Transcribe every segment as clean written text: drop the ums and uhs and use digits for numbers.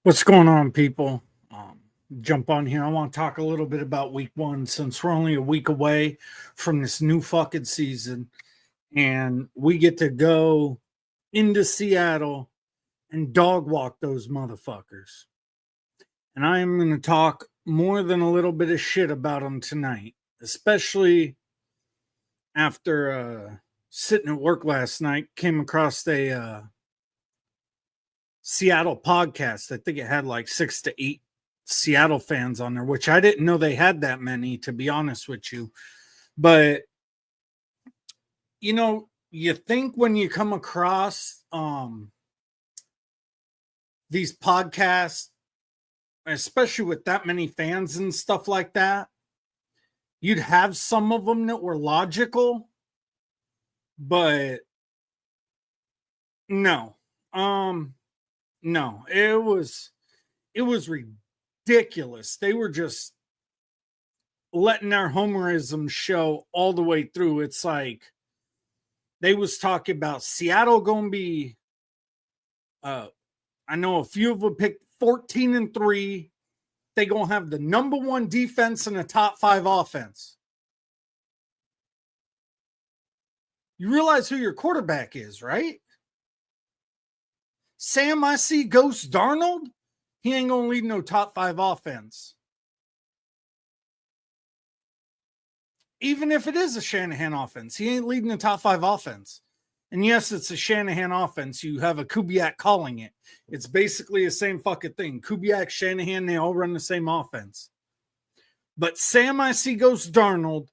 What's going on, people? Jump on here. I want to talk a little bit about week one since we're only a week away from this new fucking season and we get to go into Seattle and dog walk those motherfuckers. And I am going to talk more than a little bit of shit about them tonight, especially after sitting at work last night, came across a Seattle podcast. I think it had like 6 to 8 Seattle fans on there, which I didn't know they had that many, to be honest with you. But you think when you come across these podcasts, especially with that many fans and stuff like that, you'd have some of them that were logical, but no. No, it was ridiculous. They were just letting their homerism show all the way through. It's like they was talking about Seattle going to be I know a few of them picked 14-3. They going to have the number one defense and a top 5 offense. You realize who your quarterback is, right? Sam, I see Ghost Darnold. He ain't going to lead no top 5 offense. Even if it is a Shanahan offense, he ain't leading the top 5 offense. And yes, it's a Shanahan offense. You have a Kubiak calling it. It's basically the same fucking thing. Kubiak, Shanahan, they all run the same offense. But Sam, I see Ghost Darnold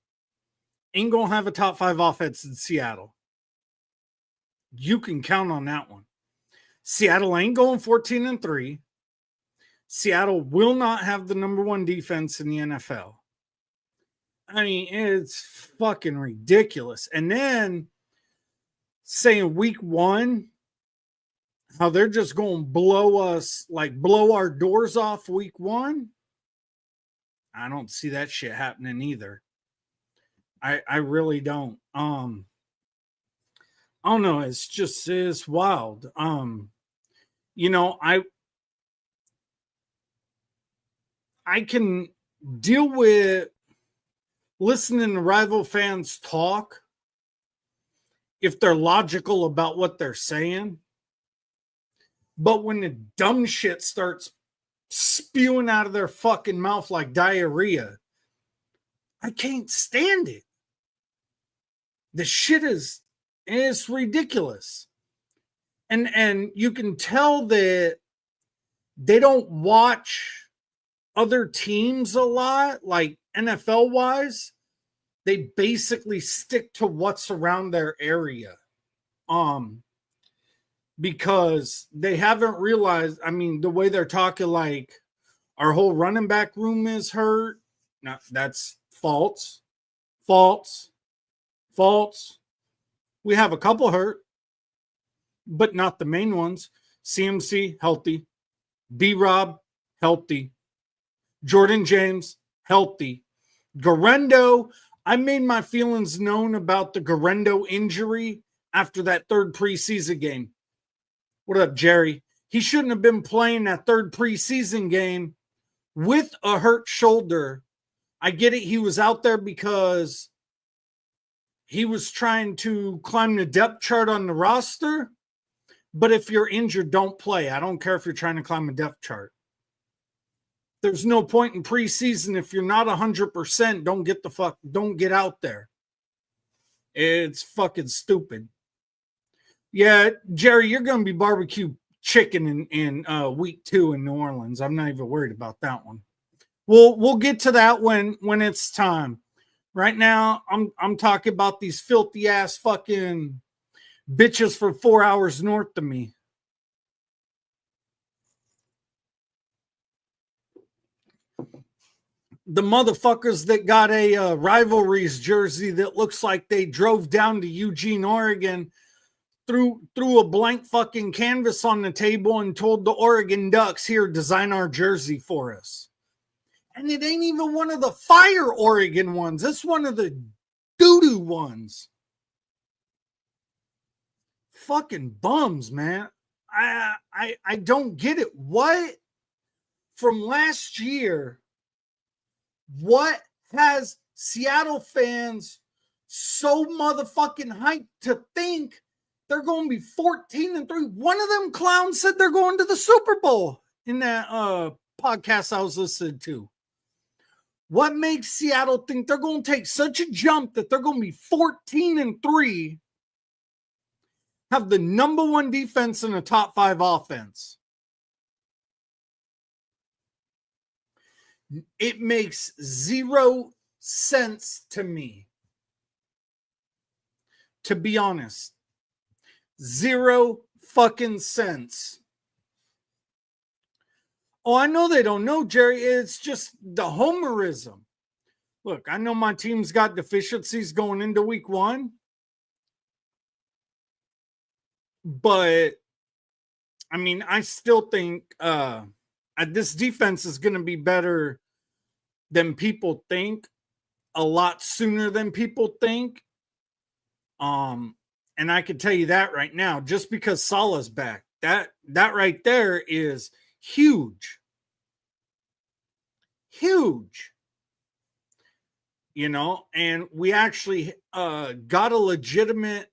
ain't going to have a top 5 offense in Seattle. You can count on that one. Seattle ain't going 14-3. Seattle will not have the number one defense in the NFL. I mean, it's fucking ridiculous. And then saying week one, how they're just going to blow our doors off week one. I don't see that shit happening either. I really don't. I don't know. It's wild. I can deal with listening to rival fans talk if they're logical about what they're saying. But when the dumb shit starts spewing out of their fucking mouth like diarrhea, I can't stand it. The shit is ridiculous. And you can tell that they don't watch other teams a lot, like NFL wise. They basically stick to what's around their area. Because they haven't realized, I mean, the way they're talking, like our whole running back room is hurt. No, that's false. We have a couple hurt, but not the main ones. CMC, healthy. B-Rob, healthy. Jordan James, healthy. Guerendo, I made my feelings known about the Guerendo injury after that third preseason game. What up, Jerry? He shouldn't have been playing that third preseason game with a hurt shoulder. I get it. He was out there because he was trying to climb the depth chart on the roster. But if you're injured, don't play. I don't care if you're trying to climb a depth chart. There's no point in preseason. If you're not 100%, don't get out there. It's fucking stupid. Yeah, Jerry, you're going to be barbecue chicken in week 2 in New Orleans. I'm not even worried about that one. We'll get to that when it's time. Right now, I'm talking about these filthy ass fucking bitches for 4 hours north of me. The motherfuckers that got a rivalries jersey that looks like they drove down to Eugene, Oregon, threw a blank fucking canvas on the table and told the Oregon Ducks, here, design our jersey for us. And it ain't even one of the fire Oregon ones. It's one of the doo-doo ones. Fucking bums, man. I don't get it. What from last year, what has Seattle fans so motherfucking hyped to think they're going to be 14-3? One of them clowns said they're going to the Super Bowl in that podcast I was listening to. What makes Seattle think they're going to take such a jump that they're going to be 14-3, have the number one defense and a top 5 offense? It makes 0 sense to me. To be honest, 0 fucking sense. Oh, I know they don't know, Jerry. It's just the homerism. Look, I know my team's got deficiencies going into week 1. But, I mean, I still think this defense is going to be better than people think, a lot sooner than people think. And I can tell you that right now, just because Salah's back, that right there is huge. Huge. You know, and we actually got a legitimate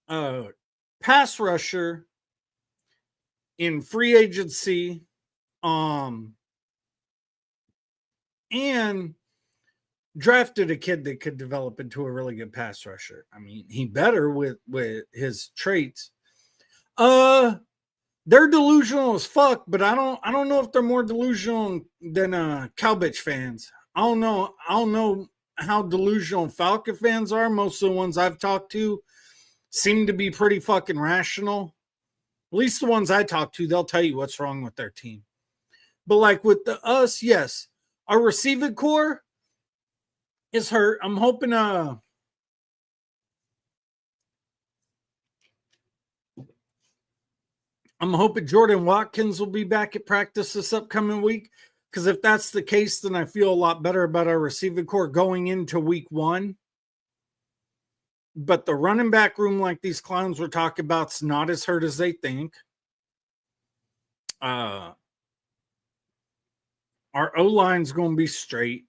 pass rusher in free agency, and drafted a kid that could develop into a really good pass rusher. I mean, he better with his traits. They're delusional as fuck, but I don't know if they're more delusional than Cowbitch fans. I don't know how delusional Falcon fans are. Most of the ones I've talked to seem to be pretty fucking rational. At least the ones I talk to, they'll tell you what's wrong with their team. But like with us, yes, our receiving core is hurt. I'm hoping Jordan Watkins will be back at practice this upcoming week. Because if that's the case, then I feel a lot better about our receiving core going into week 1. But the running back room, like these clowns we're talking about, is not as hurt as they think. Our O-line's going to be straight.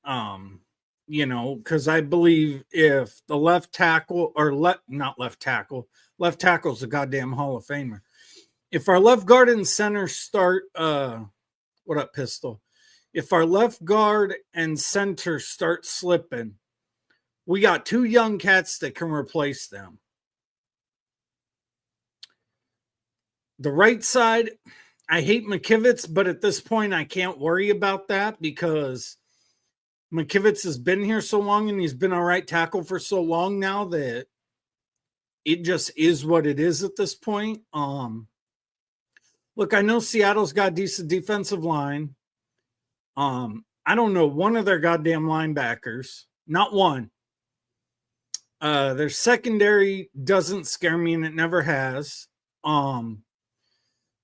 You know, because I believe if the left tackle, or not left tackle, left tackle's a goddamn Hall of Famer. If our left guard and center start, what up, Pistol? If our left guard and center start slipping, we got 2 young cats that can replace them. The right side, I hate McKivitz, but at this point I can't worry about that because McKivitz has been here so long and he's been a right tackle for so long now that it just is what it is at this point. Look, I know Seattle's got a decent defensive line. I don't know one of their goddamn linebackers. Not one. Their secondary doesn't scare me, and it never has.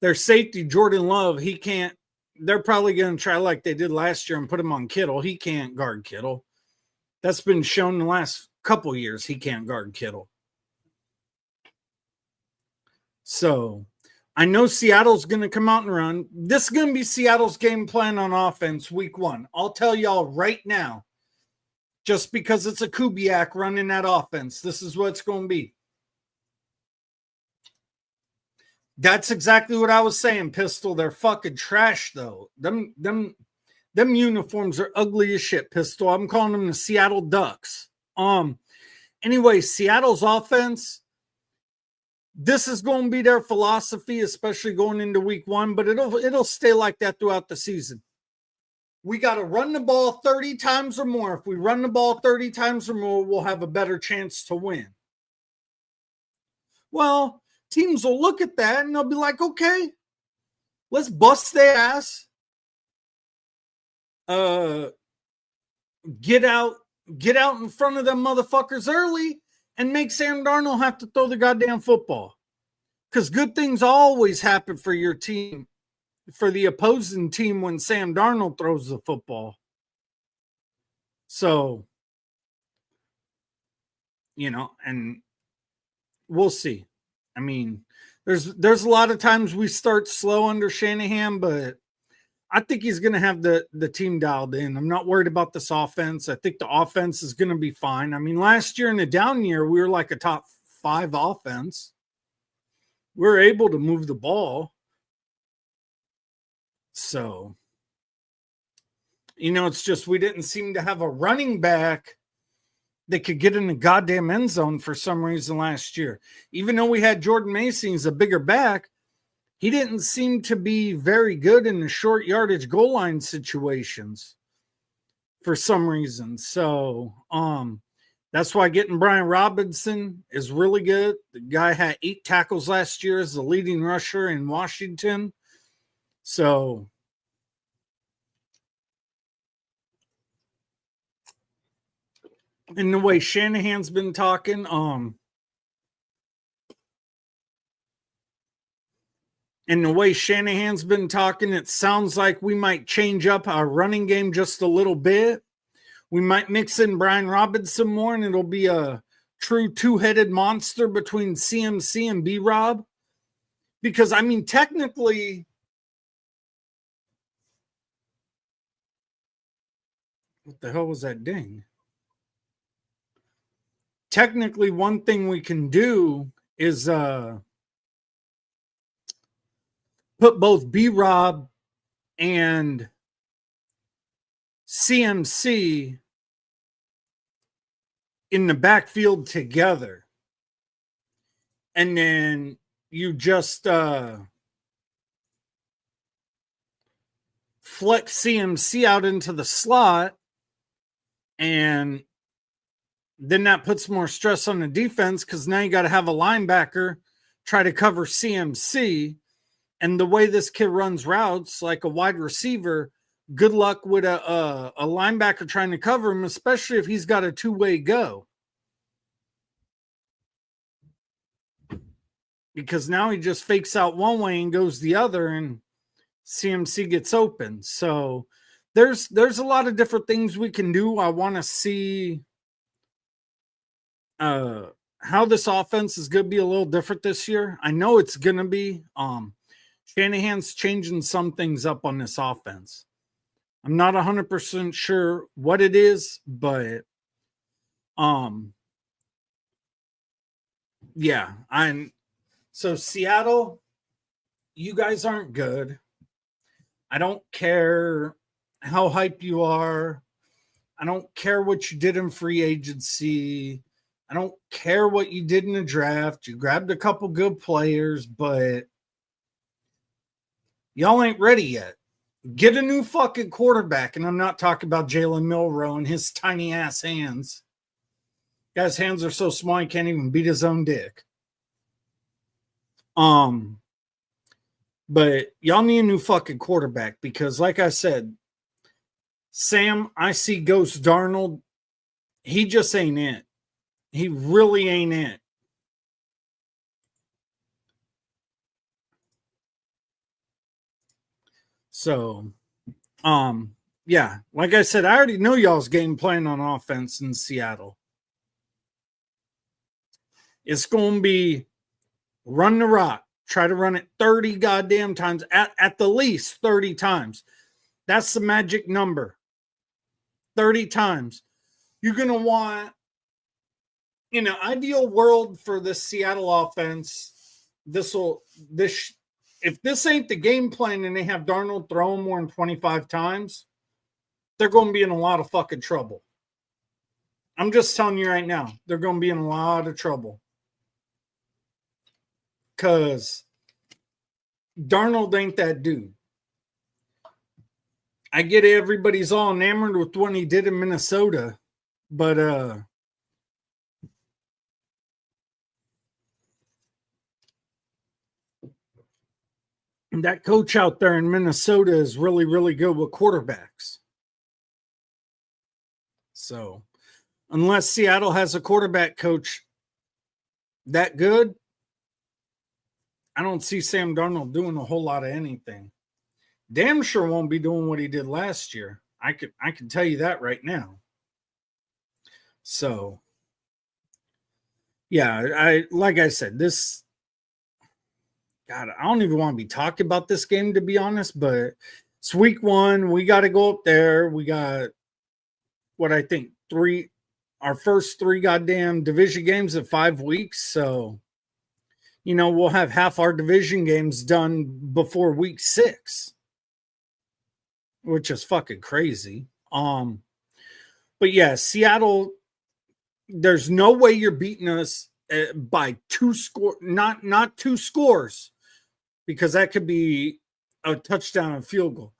Their safety, Jordan Love, he can't. They're probably going to try like they did last year and put him on Kittle. He can't guard Kittle. That's been shown the last couple years. He can't guard Kittle. So I know Seattle's going to come out and run. This is going to be Seattle's game plan on offense week 1. I'll tell y'all right now. Just because it's a Kubiak running that offense, this is what it's going to be. That's exactly what I was saying, Pistol. They're fucking trash, though. Them uniforms are ugly as shit, Pistol. I'm calling them the Seattle Ducks. Anyway, Seattle's offense, this is going to be their philosophy, especially going into week 1, but it'll stay like that throughout the season. We got to run the ball 30 times or more. If we run the ball 30 times or more, we'll have a better chance to win. Well, teams will look at that and they'll be like, okay, let's bust their ass. Get out in front of them motherfuckers early and make Sam Darnold have to throw the goddamn football. Because good things always happen for your team, for the opposing team when Sam Darnold throws the football. So, you know, and we'll see. I mean, there's a lot of times we start slow under Shanahan, but I think he's going to have the team dialed in. I'm not worried about this offense. I think the offense is going to be fine. I mean, last year in the down year, we were like a top 5 offense. We were able to move the ball. So, it's just we didn't seem to have a running back that could get in the goddamn end zone for some reason last year. Even though we had Jordan Mason, he's a bigger back, he didn't seem to be very good in the short yardage goal line situations for some reason. So, that's why getting Brian Robinson is really good. The guy had 8 tackles last year as the leading rusher in Washington. So, in the way Shanahan's been talking, it sounds like we might change up our running game just a little bit. We might mix in Brian Robinson more, and it'll be a true 2-headed monster between CMC and B-Rob. Because, I mean, technically, what the hell was that ding? Technically, one thing we can do is put both B-Rob and CMC in the backfield together. And then you just flex CMC out into the slot, and then that puts more stress on the defense because now you got to have a linebacker try to cover CMC. And the way this kid runs routes, like a wide receiver, good luck with a linebacker trying to cover him, especially if he's got a 2-way go. Because now he just fakes out one way and goes the other, and CMC gets open. So there's a lot of different things we can do. I want to see how this offense is going to be a little different this year. I know it's going to be. Shanahan's changing some things up on this offense. I'm not 100% sure what it is, but yeah. So Seattle, you guys aren't good. I don't care how hype you are. I don't care what you did in free agency. I don't care what you did in the draft. You grabbed a couple good players, but y'all ain't ready yet. Get a new fucking quarterback. And I'm not talking about Jalen Milroe and his tiny ass hands. Guy's hands are so small he can't even beat his own dick. But y'all need a new fucking quarterback because, like I said, Sam, I see Ghost Darnold. He just ain't it. He really ain't it. So, yeah, like I said, I already know y'all's game plan on offense in Seattle. It's going to be run the rock. Try to run it 30 goddamn times, at the least 30 times. That's the magic number. 30 times. You're going to want, ideal world for this Seattle offense, if this ain't the game plan and they have Darnold throw more than 25 times, they're going to be in a lot of fucking trouble. I'm just telling you right now, they're going to be in a lot of trouble. Because Darnold ain't that dude. I get everybody's all enamored with what he did in Minnesota, but that coach out there in Minnesota is really, really good with quarterbacks. So, unless Seattle has a quarterback coach that good, I don't see Sam Darnold doing a whole lot of anything. Damn sure won't be doing what he did last year. I can tell you that right now. So, yeah, like I said, God, I don't even want to be talking about this game, to be honest, but It's week 1. We got to go up there. We got what I think our first 3 goddamn division games in 5 weeks. So, we'll have half our division games done before week 6, which is fucking crazy. But yeah, Seattle, there's no way you're beating us by 2 scores, not 2 scores, because that could be a touchdown and field goal.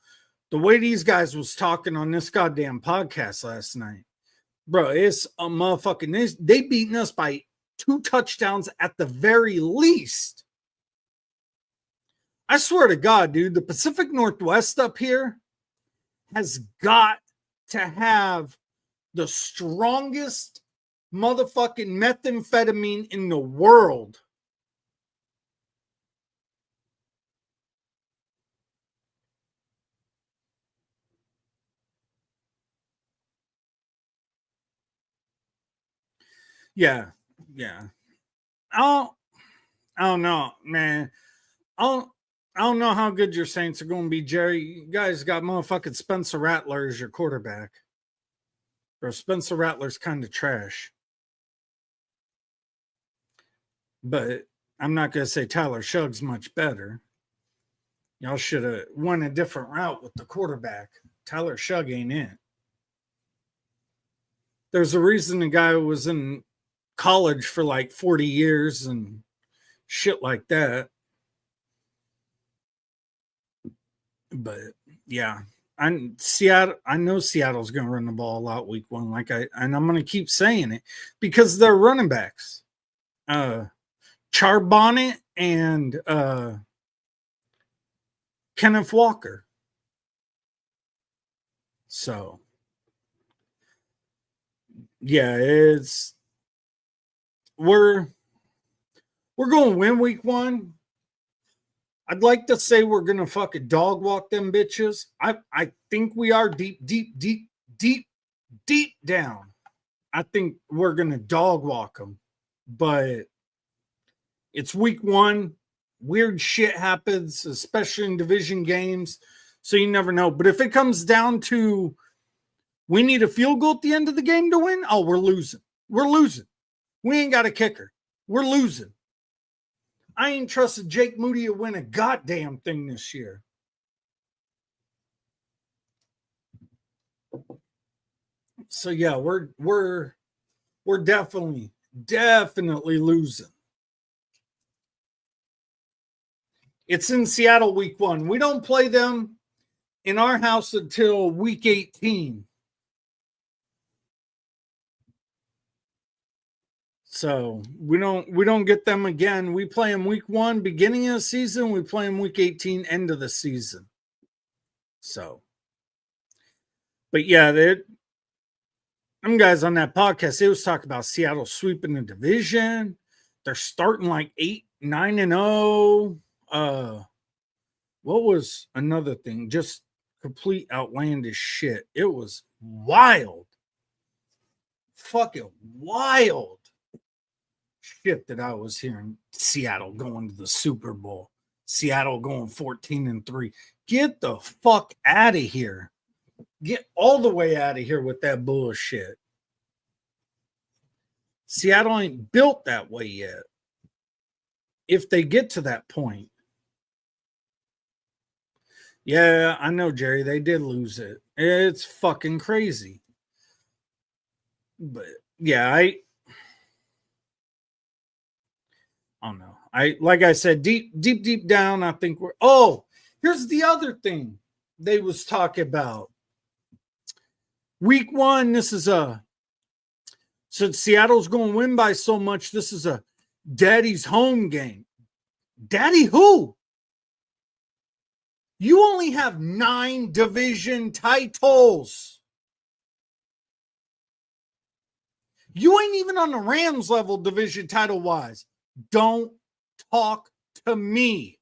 The way these guys was talking on this goddamn podcast last night, bro, it's a motherfucking, they beating us by 2 touchdowns at the very least. I swear to God, dude, the Pacific Northwest up here has got to have the strongest motherfucking methamphetamine in the world. Yeah. I don't know, man. I don't know how good your Saints are going to be, Jerry. You guys got motherfucking Spencer Rattler as your quarterback. Bro, Spencer Rattler's kind of trash. But I'm not going to say Tyler Shug's much better. Y'all should have went a different route with the quarterback. Tyler Shug ain't it. There's a reason the guy was in college for like 40 years and shit like that. But yeah, I know Seattle's going to run the ball a lot week 1, and I'm going to keep saying it because they're running backs. Charbonnet and Kenneth Walker. So yeah, we're going to win week 1. I'd like to say we're going to fucking dog walk them bitches. I think we are deep down. I think we're going to dog walk them. But it's week 1. Weird shit happens, especially in division games. So you never know. But if it comes down to we need a field goal at the end of the game to win, oh, we're losing. We're losing. We ain't got a kicker. We're losing. I ain't trusted Jake Moody to win a goddamn thing this year. So yeah, we're definitely losing. It's in Seattle week 1. We don't play them in our house until week 18. So we don't get them again. We play them week 1, beginning of the season. We play them week 18, end of the season. So, but yeah, them guys on that podcast, they was talking about Seattle sweeping the division. They're starting like 8-9-0. What was another thing? Just complete outlandish shit. It was wild. Fucking wild shit that I was hearing. Seattle going to the Super Bowl. Seattle going 14-3. Get the fuck out of here. Get all the way out of here with that bullshit. Seattle ain't built that way yet. If they get to that point. Yeah, I know, Jerry. They did lose it. It's fucking crazy. But yeah, I don't know. Like I said, deep down, I think we're. Oh, here's the other thing they was talking about. Week 1, this is since Seattle's going to win by so much, this is a daddy's home game. Daddy who? You only have 9 division titles. You ain't even on the Rams level division title wise. Don't talk to me.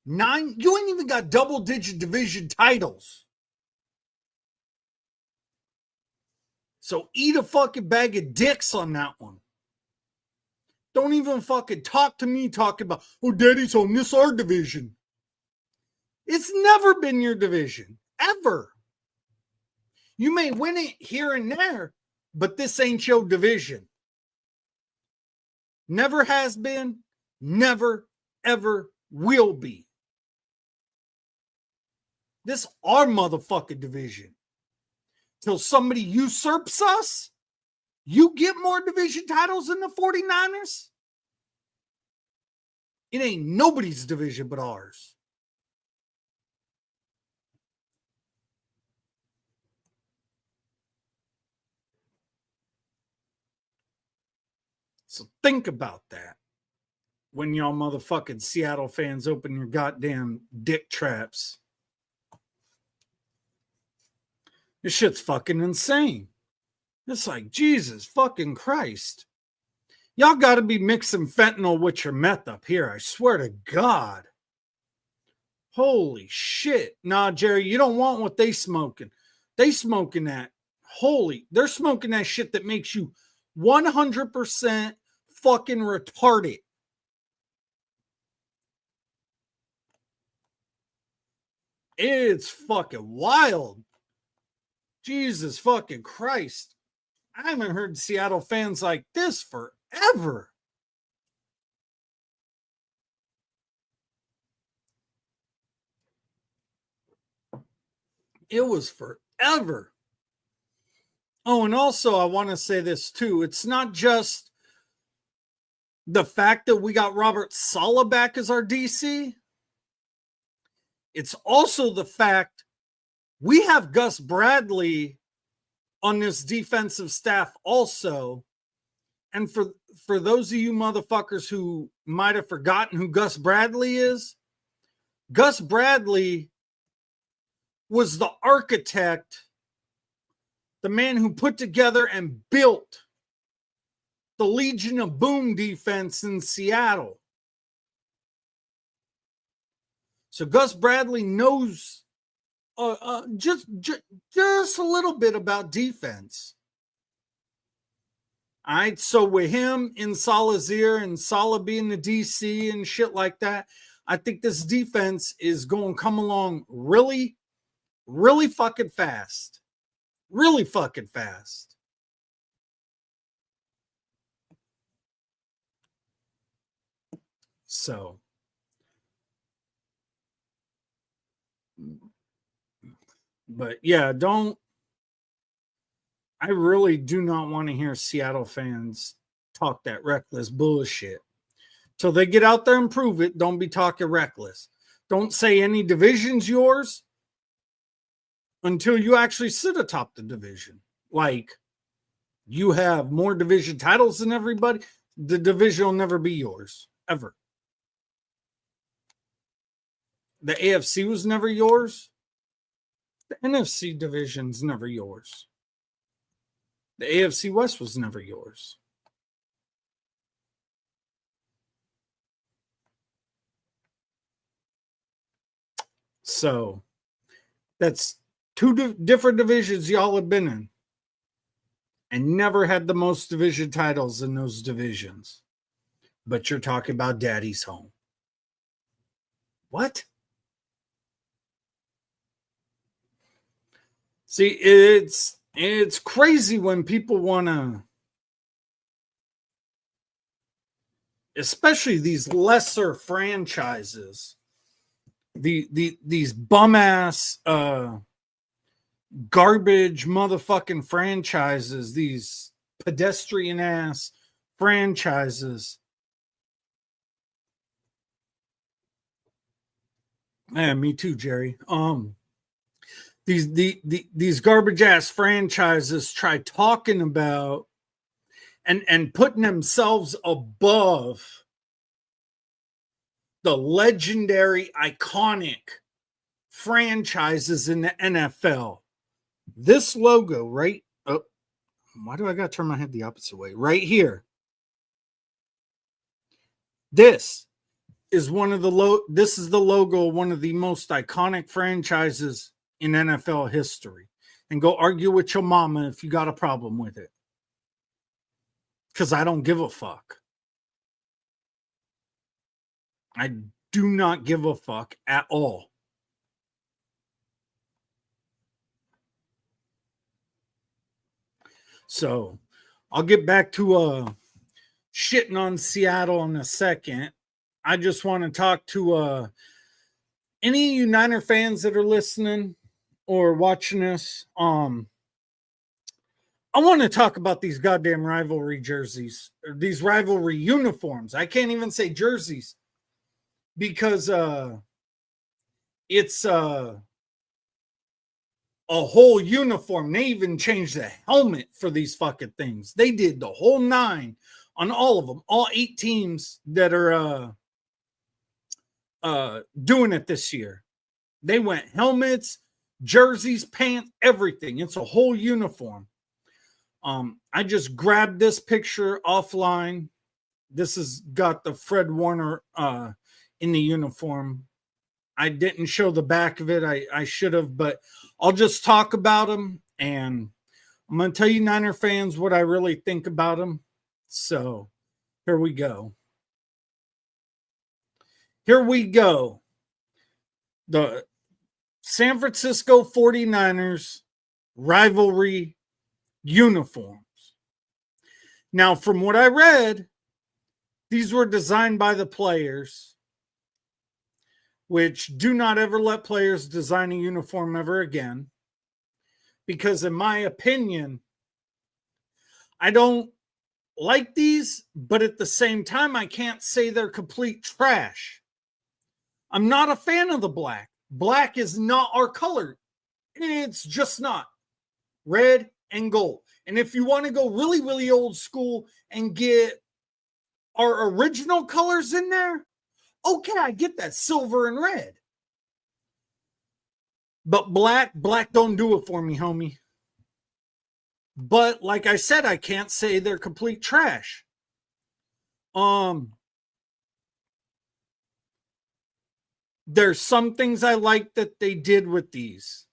9, you ain't even got double-digit division titles. So eat a fucking bag of dicks on that one. Don't even fucking talk to me talking about, oh, daddy's home, this our division. It's never been your division, ever. You may win it here and there, but this ain't your division. Never has been, never, ever will be. This our motherfucking division. Till somebody usurps us, you get more division titles than the 49ers? It ain't nobody's division but ours. So think about that when y'all motherfucking Seattle fans open your goddamn dick traps. This shit's fucking insane. It's like, Jesus fucking Christ. Y'all got to be mixing fentanyl with your meth up here. I swear to God. Holy shit. Nah, Jerry, you don't want what they smoking. They smoking that. They're smoking that shit that makes you 100% fucking retarded. It's fucking wild. Jesus fucking Christ. I haven't heard Seattle fans like this forever. It was forever. Oh, and also I want to say this too. It's not just the fact that we got Robert Saleh back as our DC. It's also the fact we have Gus Bradley on this defensive staff also. And for those of you motherfuckers who might have forgotten who Gus Bradley is, Gus Bradley was the architect, the man who put together and built the Legion of Boom defense in Seattle. So Gus Bradley knows just a little bit about defense. All right, so with him in Saleh's ear and Saleh being the DC and shit like that, I think this defense is going to come along really, really fucking fast. Really fucking fast. So, but yeah, I really do not want to hear Seattle fans talk that reckless bullshit. Till they get out there and prove it, don't be talking reckless. Don't say any division's yours until you actually sit atop the division. Like, you have more division titles than everybody. The division will never be yours, ever. The AFC was never yours. The NFC division's never yours. The AFC West was never yours. So that's two different divisions y'all have been in and never had the most division titles in those divisions. But you're talking about daddy's home. What? See, it's crazy when people want to, especially these lesser franchises, these bum ass garbage motherfucking franchises, these pedestrian ass franchises. Yeah, me too, Jerry. These garbage ass franchises try talking about and putting themselves above the legendary, iconic franchises in the NFL. This logo, right? Oh, why do I got to turn my head the opposite way? Right here. This is one of the this is the logo of one of the most iconic franchises in NFL history. And go argue with your mama if you got a problem with it. Because I don't give a fuck. I do not give a fuck at all. So I'll get back to shitting on Seattle in a second. I just want to talk to any Uniter fans that are listening or watching us. I want to talk about these goddamn rivalry jerseys, or these rivalry uniforms. I can't even say jerseys because it's a whole uniform. They even changed the helmet for these fucking things. They did the whole 9 on all of them, all 8 teams that are doing it this year. They went helmets, jerseys, pants, everything. It's a whole uniform. I just grabbed this picture offline. This has got the Fred Warner in the uniform. I didn't show the back of it. I should have, but I'll just talk about them, and I'm going to tell you Niner fans what I really think about them. So here we go. Here we go. The San Francisco 49ers rivalry uniforms. Now, from what I read, these were designed by the players, which do not ever let players design a uniform ever again. Because in my opinion, I don't like these, but at the same time, I can't say they're complete trash. I'm not a fan of the black. Black is not our color. It's just not. Red and gold. And if you want to go really, really old school and get our original colors in there, okay, I get that, silver and red. But black don't do it for me, homie. But like I said, I can't say they're complete trash. There's some things I like that they did with these.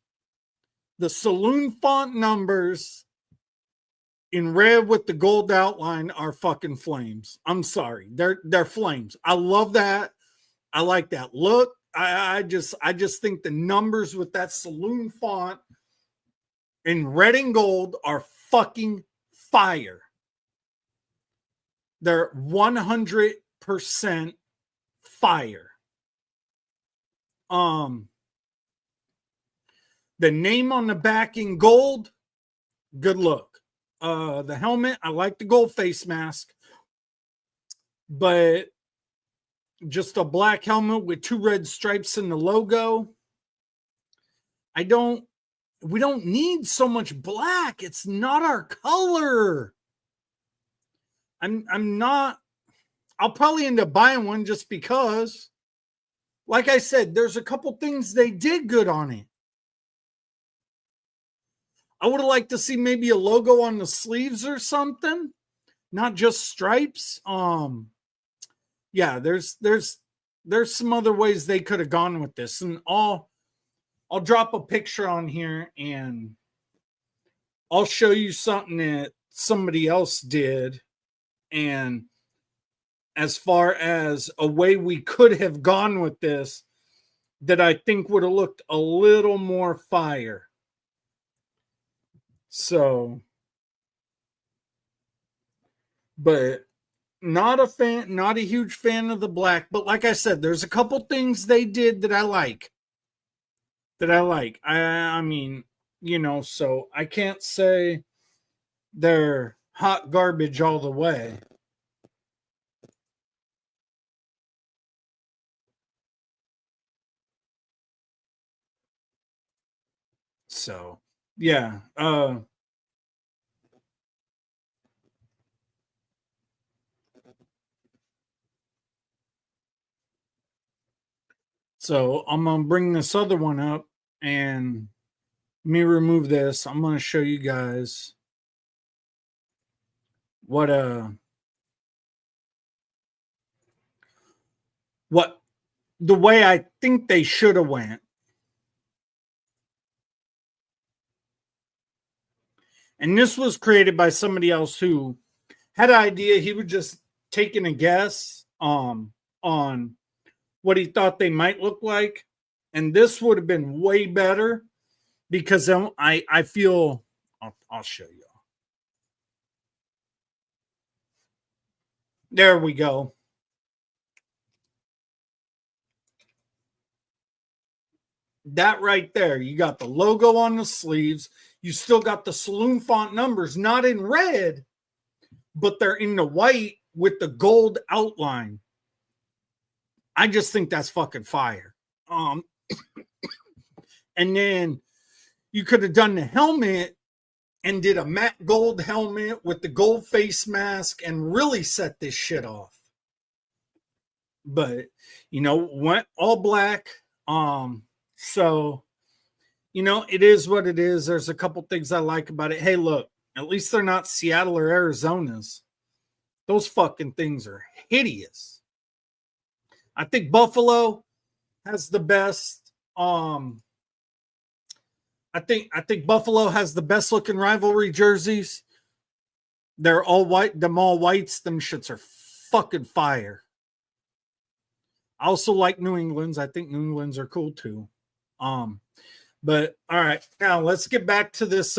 The saloon font numbers in red with the gold outline are fucking flames. I'm sorry. They're flames. I love that. I like that look. I just think the numbers with that saloon font in red and gold are fucking fire. They're 100% fire. The name on the back in gold, good look. The helmet, I like the gold face mask, but just a black helmet with 2 red stripes in the logo. We don't need so much black. It's not our color. I'll probably end up buying one just because, like I said, there's a couple things they did good on it. I would have liked to see maybe a logo on the sleeves or something, not just stripes. Yeah, there's some other ways they could have gone with this, and I'll drop a picture on here and I'll show you something that somebody else did, and as far as a way we could have gone with this that I think would have looked a little more fire. So, but not a huge fan of the black. But like I said, there's a couple things they did that I like. I mean, so I can't say they're hot garbage all the way. So, yeah. So I'm going to bring this other one up, and let me remove this. I'm going to show you guys what the way I think they should have went. And this was created by somebody else who had an idea. He was just taking a guess on what he thought they might look like. And this would have been way better because I feel, I'll show you. There we go. That right there. You got the logo on the sleeves. You still got the saloon font numbers, not in red, but they're in the white with the gold outline. I just think that's fucking fire. And then you could have done the helmet and did a matte gold helmet with the gold face mask and really set this shit off. But, went all black. So, it is what it is. There's a couple things I like about it. Hey, look, at least they're not Seattle or Arizona's. Those fucking things are hideous. I think Buffalo has the best. I think Buffalo has the best looking rivalry jerseys. They're all white. Them all whites. Them shits are fucking fire. I also like New England's. I think New England's are cool too. But all right, now let's get back to this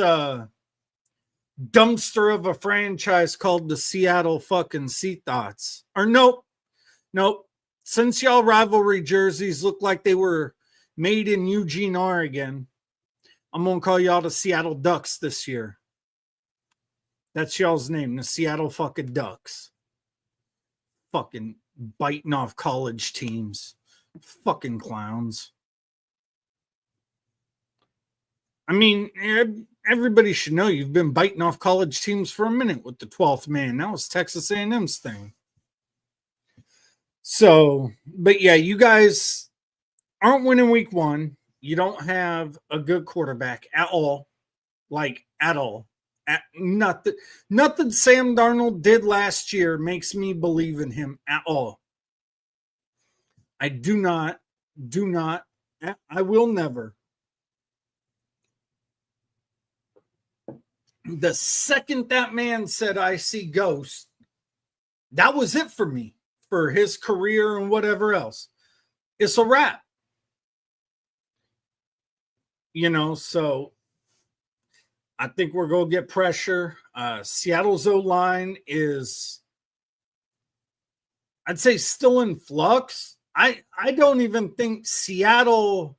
dumpster of a franchise called the Seattle fucking Sea Thoughts. Or nope. Since y'all rivalry jerseys look like they were made in Eugene, Oregon, I'm gonna call y'all the Seattle Ducks this year. That's y'all's name, the Seattle fucking Ducks. Fucking biting off college teams. Fucking clowns. I mean, everybody should know you've been biting off college teams for a minute with the 12th man. That was Texas A&M's thing. So, but yeah, you guys aren't winning week one. You don't have a good quarterback at all. Like, at all. Nothing Sam Darnold did last year makes me believe in him at all. I do not, I will never. The second that man said, I see ghosts, that was it for me, for his career and whatever else. It's a wrap. So I think we're going to get pressure. Seattle's O-line is, I'd say, still in flux. I don't even think Seattle,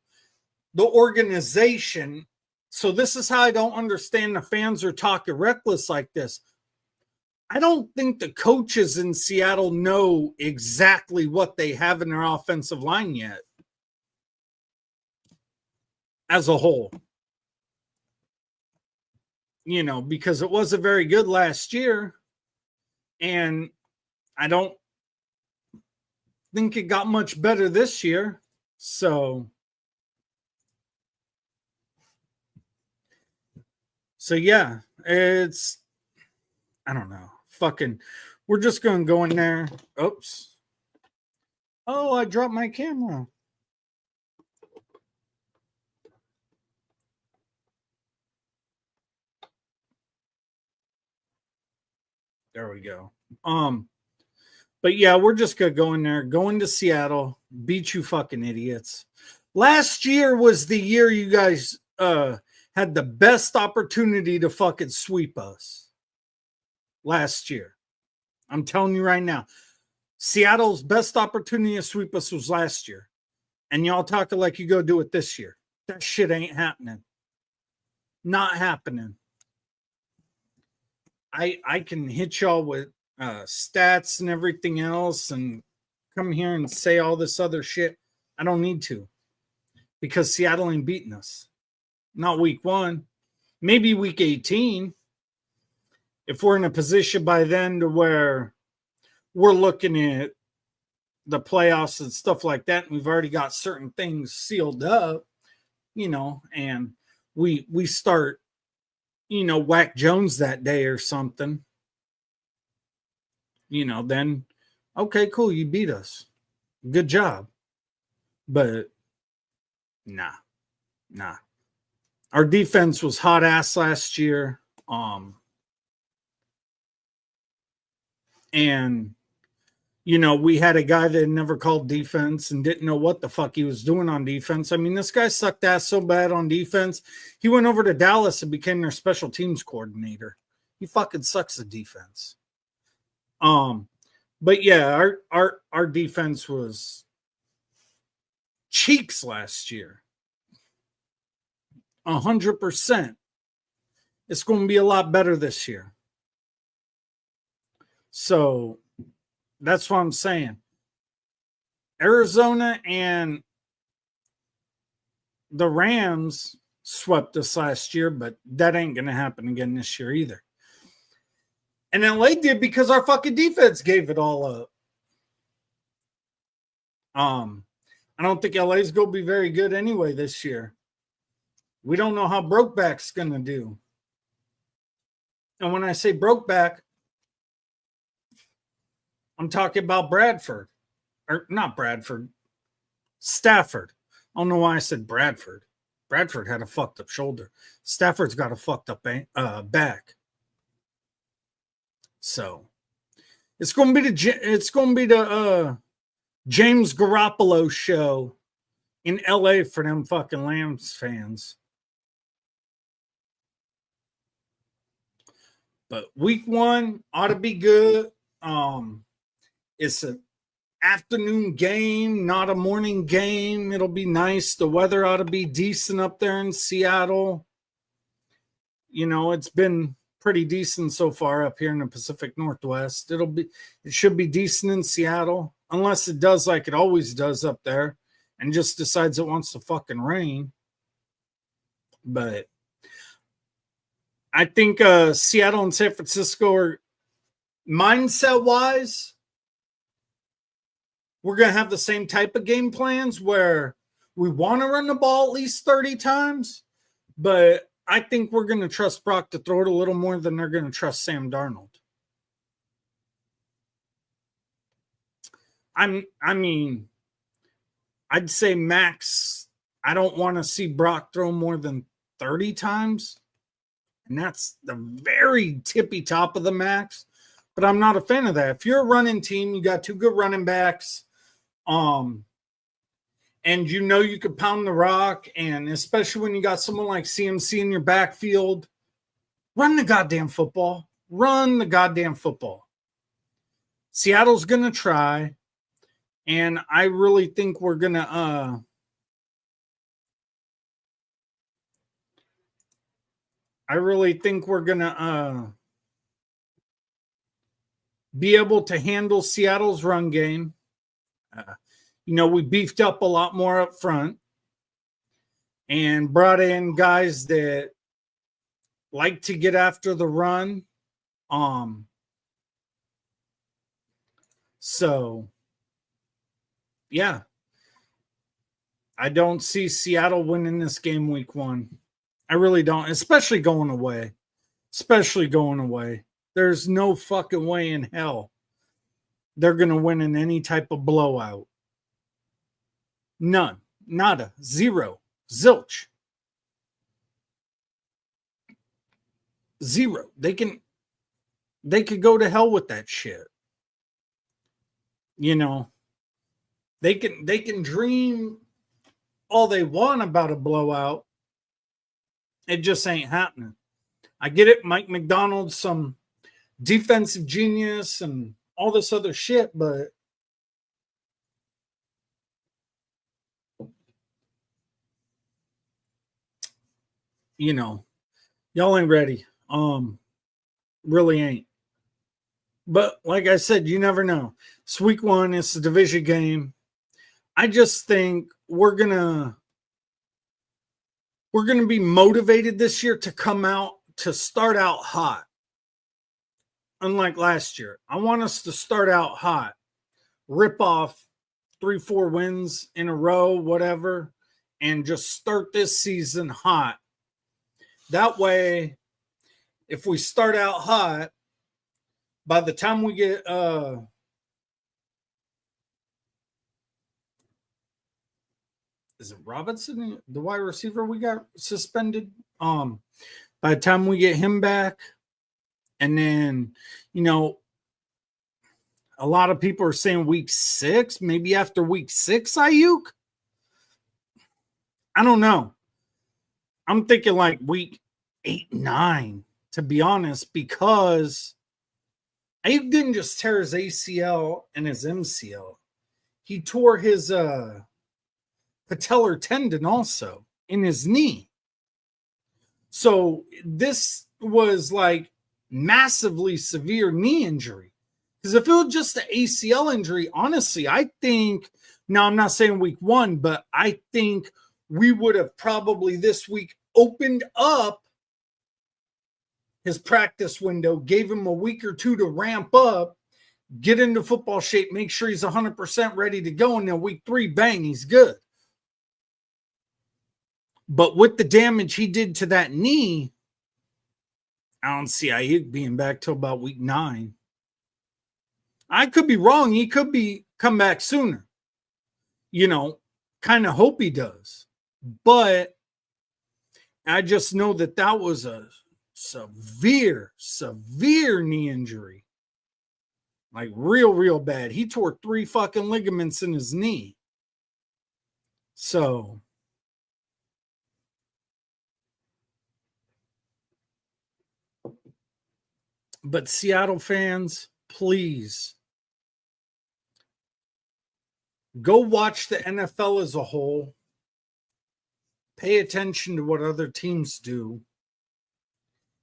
the organization, so this is how I don't understand the fans are talking reckless like this. I don't think the coaches in Seattle know exactly what they have in their offensive line yet as a whole. Because it wasn't very good last year, and I don't think it got much better this year. So yeah, it's, I don't know. Fucking, we're just going to go in there. Oops. Oh, I dropped my camera. There we go. But yeah, we're just going to go in there, go into Seattle, beat you fucking idiots. Last year was the year you guys had the best opportunity to fucking sweep us. Last year. I'm telling you right now. Seattle's best opportunity to sweep us was last year. And y'all talking like you go do it this year. That shit ain't happening. Not happening. I can hit y'all with stats and everything else and come here and say all this other shit. I don't need to. Because Seattle ain't beating us. Not week one. Maybe week 18. If we're in a position by then to where we're looking at the playoffs and stuff like that, and we've already got certain things sealed up, and we start, whack Jones that day or something, then, okay, cool, you beat us. Good job. But nah. Our defense was hot ass last year. And, we had a guy that never called defense and didn't know what the fuck he was doing on defense. I mean, this guy sucked ass so bad on defense. He went over to Dallas and became their special teams coordinator. He fucking sucks at defense. But yeah, our defense was cheeks last year. 100%. It's going to be a lot better this year. So that's what I'm saying. Arizona and the Rams swept us last year, but that ain't going to happen again this year either. And LA did because our fucking defense gave it all up. I don't think LA's going to be very good anyway this year. We don't know how Brokeback's going to do. And when I say Brokeback, I'm talking about Bradford. Or not Bradford. Stafford. I don't know why I said Bradford. Bradford had a fucked up shoulder. Stafford's got a fucked up back. So it's going to be the James Garoppolo show in LA for them fucking Lambs fans. But week 1 ought to be good. It's an afternoon game, not a morning game. It'll be nice. The weather ought to be decent up there in Seattle. You know, it's been pretty decent so far up here in the Pacific Northwest. It should be decent in Seattle, unless it does like it always does up there and just decides it wants to fucking rain. But I think Seattle and San Francisco are mindset-wise, we're going to have the same type of game plans where we want to run the ball at least 30 times, but I think we're going to trust Brock to throw it a little more than they're going to trust Sam Darnold. I mean, I'd say max, I don't want to see Brock throw more than 30 times. And that's the very tippy top of the max. But I'm not a fan of that. If you're a running team, you got 2 good running backs, and you know you could pound the rock, and especially when you got someone like CMC in your backfield, run the goddamn football. Run the goddamn football. Seattle's going to try, and I really think we're going to be able to handle Seattle's run game. We beefed up a lot more up front and brought in guys that like to get after the run. So, yeah. I don't see Seattle winning this game week 1. I really don't, especially going away. There's no fucking way in hell they're going to win in any type of blowout. None. Nada. Zero. Zilch. Zero. They could go to hell with that shit. You know, they can dream all they want about a blowout. It just ain't happening. I get it. Mike McDonald's some defensive genius and all this other shit, but y'all ain't ready. Really ain't. But like I said, you never know. It's week 1. It's a division game. I just think we're gonna be motivated this year to start out hot. Unlike last year, I want us to start out hot, rip off 3-4 wins in a row, whatever, and just start this season hot. That way, if we start out hot, by the time we get is it Robinson, the wide receiver we got suspended? By the time we get him back, and then, a lot of people are saying week 6, maybe after week 6, Ayuk. I don't know. I'm thinking like week 8, 9, to be honest, because Ayuk didn't just tear his ACL and his MCL. He tore his patellar tendon also in his knee. So this was like massively severe knee injury. Because if it was just the ACL injury, honestly, I think, now I'm not saying week 1, but I think we would have probably this week opened up his practice window, gave him a week or 2 to ramp up, get into football shape, make sure he's 100% ready to go. And then week 3, bang, he's good. But with the damage he did to that knee, I don't see Ayuk being back till about week 9. I could be wrong. He could come back sooner. Kind of hope he does. But I just know that was a severe knee injury. Like real bad. He tore 3 fucking ligaments in his knee. So but Seattle fans, please go watch the NFL as a whole. Pay attention to what other teams do.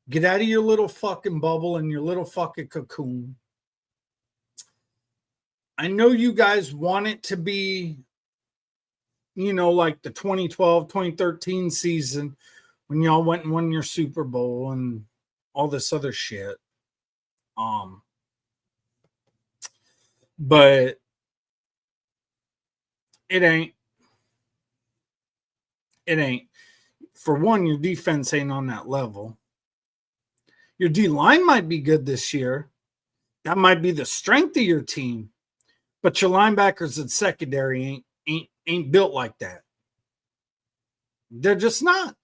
Get out of your little fucking bubble and your little fucking cocoon. I know you guys want it to be, like the 2012, 2013 season when y'all went and won your Super Bowl and all this other shit. But it ain't. It ain't. For one, your defense ain't on that level. Your D-line might be good this year. That might be the strength of your team. But your linebackers and secondary ain't built like that. They're just not.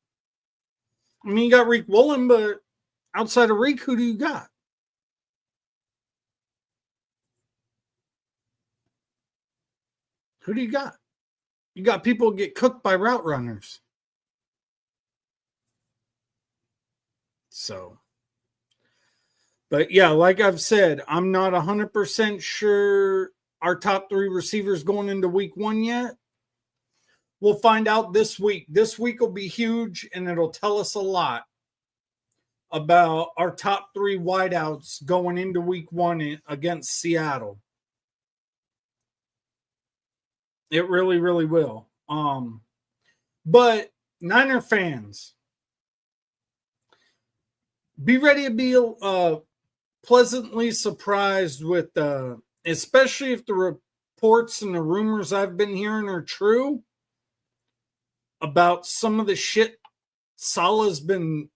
I mean, you got Reek Woolen, but outside of Reek, who do you got? Who do you got? You got people get cooked by route runners. So, but yeah, like I've said, I'm not 100% sure our top 3 receivers going into week 1 yet. We'll find out this week. This week will be huge, and it'll tell us a lot about our top 3 wideouts going into week 1 against Seattle. It really, really will. But Niner fans, be ready to be pleasantly surprised with, especially if the reports and the rumors I've been hearing are true about some of the shit Salah's been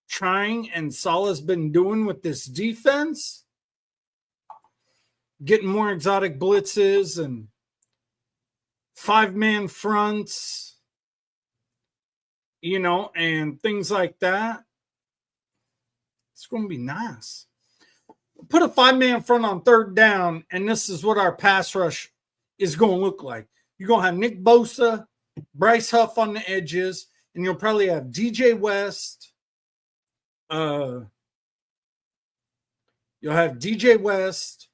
trying and Salah's been doing with this defense, getting more exotic blitzes and 5-man fronts, and things like that. It's going to be nice. Put a 5-man front on 3rd down, and this is what our pass rush is going to look like. You're going to have Nick Bosa, Bryce Huff on the edges, and you'll probably have DJ West. You'll have DJ West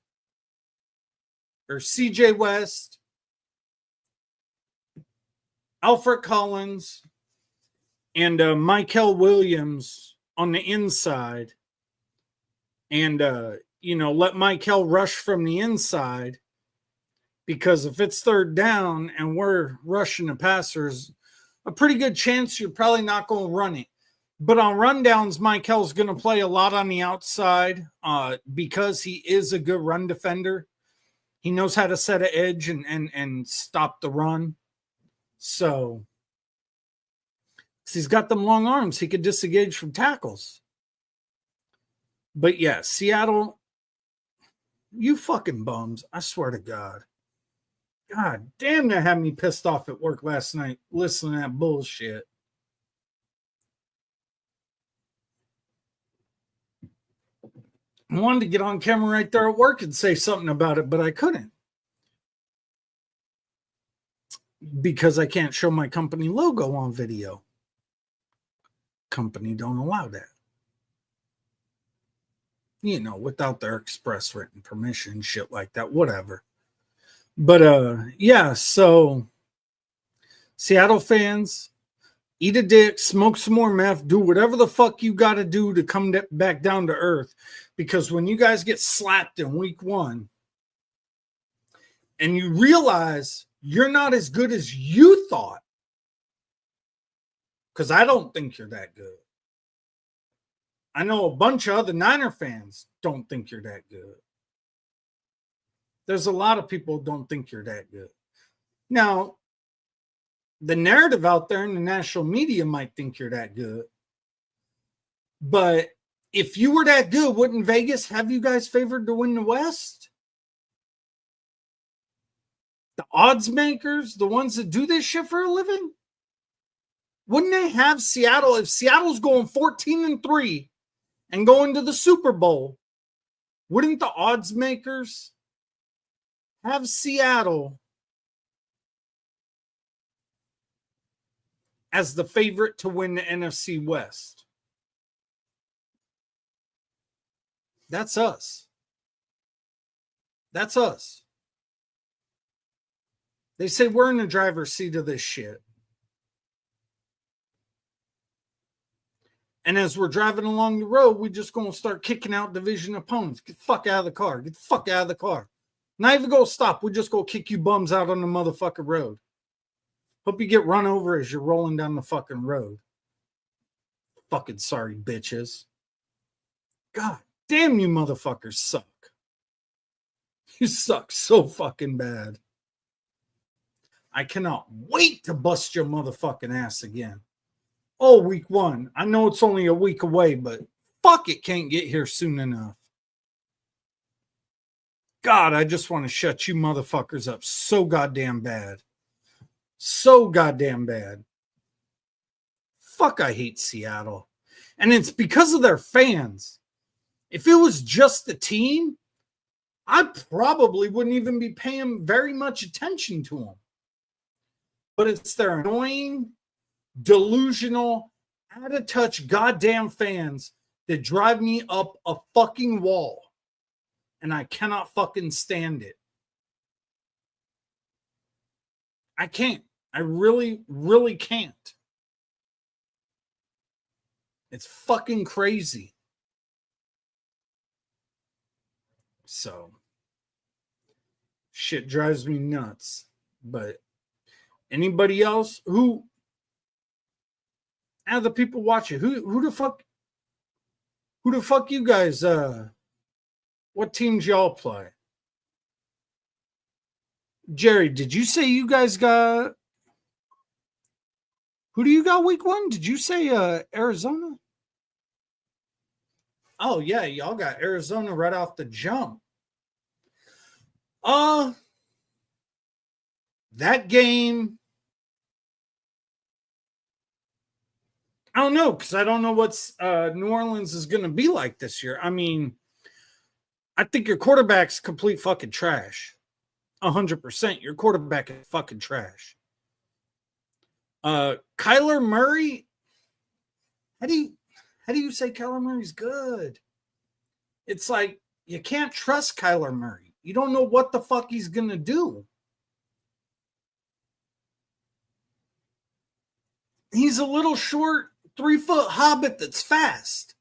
or CJ West, Alfred Collins, and Michael Williams on the inside. And, let Michael rush from the inside, because if it's 3rd down and we're rushing the passers, a pretty good chance you're probably not going to run it. But on rundowns, Michael's going to play a lot on the outside because he is a good run defender. He knows how to set an edge and stop the run. So he's got them long arms. He could disengage from tackles. But yeah, Seattle, you fucking bums. I swear to God. God damn, that had me pissed off at work last night listening to that bullshit. I wanted to get on camera right there at work and say something about it, but I couldn't. Because I can't show my company logo on video. Company don't allow that. without their express written permission, shit like that, whatever. But yeah, so Seattle fans, eat a dick, smoke some more meth, do whatever the fuck you got to do to come back down to earth. Because when you guys get slapped in week 1 and you realize you're not as good as you thought, because I don't think you're that good. I know a bunch of other Niner fans don't think you're that good. There's a lot of people who don't think you're that good. Now, the narrative out there in the national media might think you're that good. But if you were that good, wouldn't Vegas have you guys favored to win the West? The odds makers, the ones that do this shit for a living? Wouldn't they have Seattle? If Seattle's going 14-3 and going to the Super Bowl, wouldn't the odds makers have Seattle as the favorite to win the NFC West? That's us. That's us. They say we're in the driver's seat of this shit. And as we're driving along the road, we're just going to start kicking out division opponents. Get the fuck out of the car. Get the fuck out of the car. Not even go stop. We're just going to kick you bums out on the motherfucking road. Hope you get run over as you're rolling down the fucking road. Fucking sorry, bitches. God damn, you motherfuckers suck. You suck so fucking bad. I cannot wait to bust your motherfucking ass again. Oh, week 1. I know it's only a week away, but fuck, it can't get here soon enough. God, I just want to shut you motherfuckers up so goddamn bad. So goddamn bad. Fuck, I hate Seattle. And it's because of their fans. If it was just the team, I probably wouldn't even be paying very much attention to them. But it's their annoying, delusional, out of touch goddamn fans that drive me up a fucking wall. And I cannot fucking stand it. I can't. I really, really can't. It's fucking crazy. So, shit drives me nuts. But anybody else who, out of the people watching, who the fuck you guys, what teams y'all play? Jerry, did you say you guys got, who do you got week 1? Did you say Arizona? Oh yeah, y'all got Arizona right off the jump. That game, I don't know, because I don't know what's New Orleans is going to be like this year. I mean, I think your quarterback's complete fucking trash. 100%. Your quarterback is fucking trash. Kyler Murray, how do you say Kyler Murray's good? It's like you can't trust Kyler Murray. You don't know what the fuck he's going to do. He's a little short 3-foot hobbit that's fast.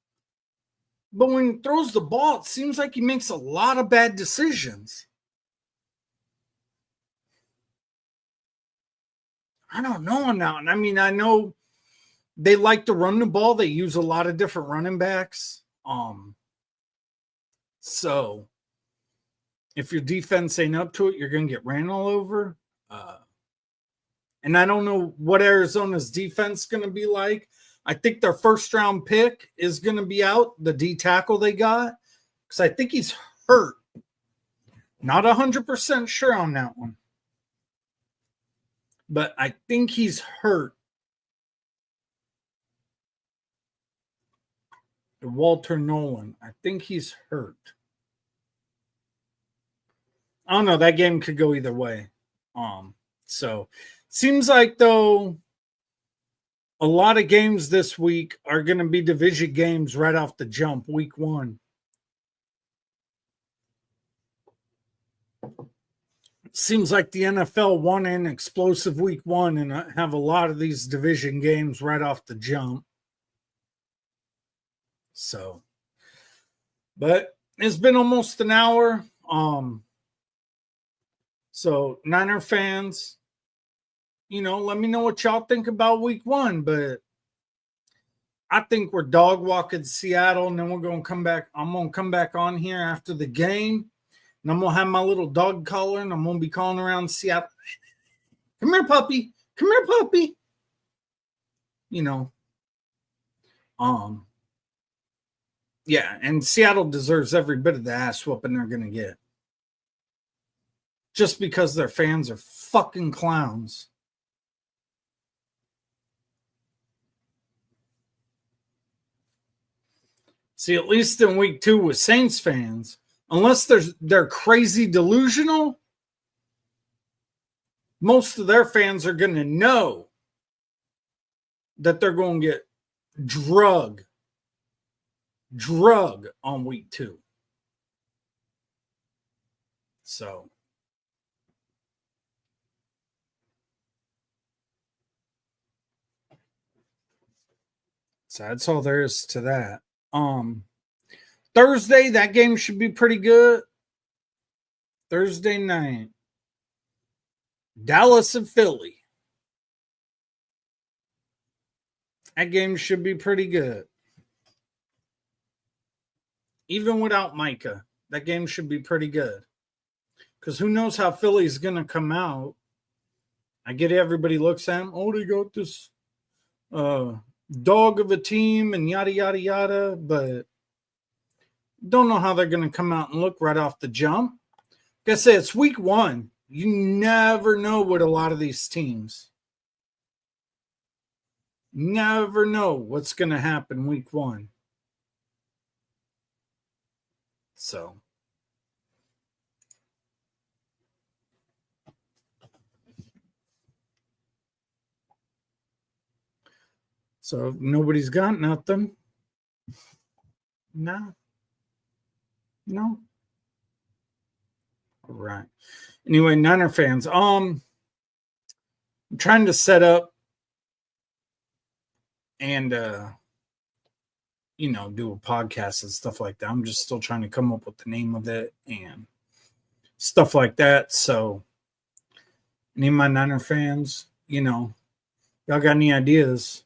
But when he throws the ball, it seems like he makes a lot of bad decisions. I don't know now. I mean, I know they like to run the ball. They use a lot of different running backs. So if your defense ain't up to it, you're going to get ran all over. And I don't know what Arizona's defense is going to be like. I think their first round pick is going to be out, the D tackle they got, because I think he's hurt. Not 100% sure on that one. But I think he's hurt. Walter Nolan. I think he's hurt. I don't know. That game could go either way. So seems like, though, a lot of games this week are going to be division games right off the jump, week 1. seems like the NFL won an explosive week one and have a lot of these division games right off the jump. So, but it's been almost an hour. So Niner fans, let me know what y'all think about week one, but I think we're dog walking Seattle, and then we're going to come back. I'm going to come back on here after the game, and I'm going to have my little dog collar, and I'm going to be calling around Seattle. Come here, puppy. Come here, puppy. Yeah, and Seattle deserves every bit of the ass whooping they're going to get. Just because their fans are fucking clowns. See, at least in week two with Saints fans, unless they're crazy delusional, most of their fans are going to know that they're going to get drug on week two. So that's all there is to that. Thursday, that game should be pretty good. Thursday night, Dallas and Philly. That game should be pretty good. Even without Micah, that game should be pretty good. Because who knows how Philly's going to come out. I get everybody looks at them. Oh, they got this dog of a team and yada, yada, yada. But don't know how they're going to come out and look right off the jump. Like I said, it's week one. You never know with a lot of these teams. Never know what's going to happen week one. So nobody's got nothing. No. All right. Anyway, Niner fans, I'm trying to set up and do a podcast and stuff like that. I'm just still trying to come up with the name of it and stuff like that. So any of my Niner fans, y'all got any ideas,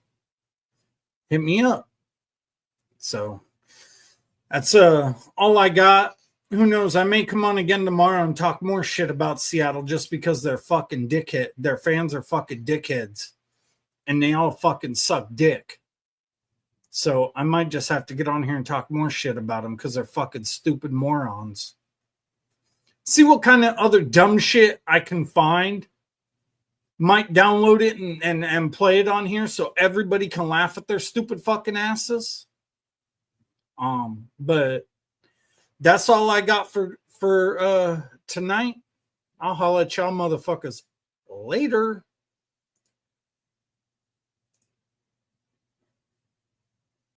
hit me up. So that's all I got. Who knows? I may come on again tomorrow and talk more shit about Seattle just because they're fucking dickhead. Their fans are fucking dickheads. And they all fucking suck dick. So I might just have to get on here and talk more shit about them because they're fucking stupid morons. See what kind of other dumb shit I can find. Might download it and play it on here so everybody can laugh at their stupid fucking asses. But that's all I got for tonight. I'll holler at y'all motherfuckers later.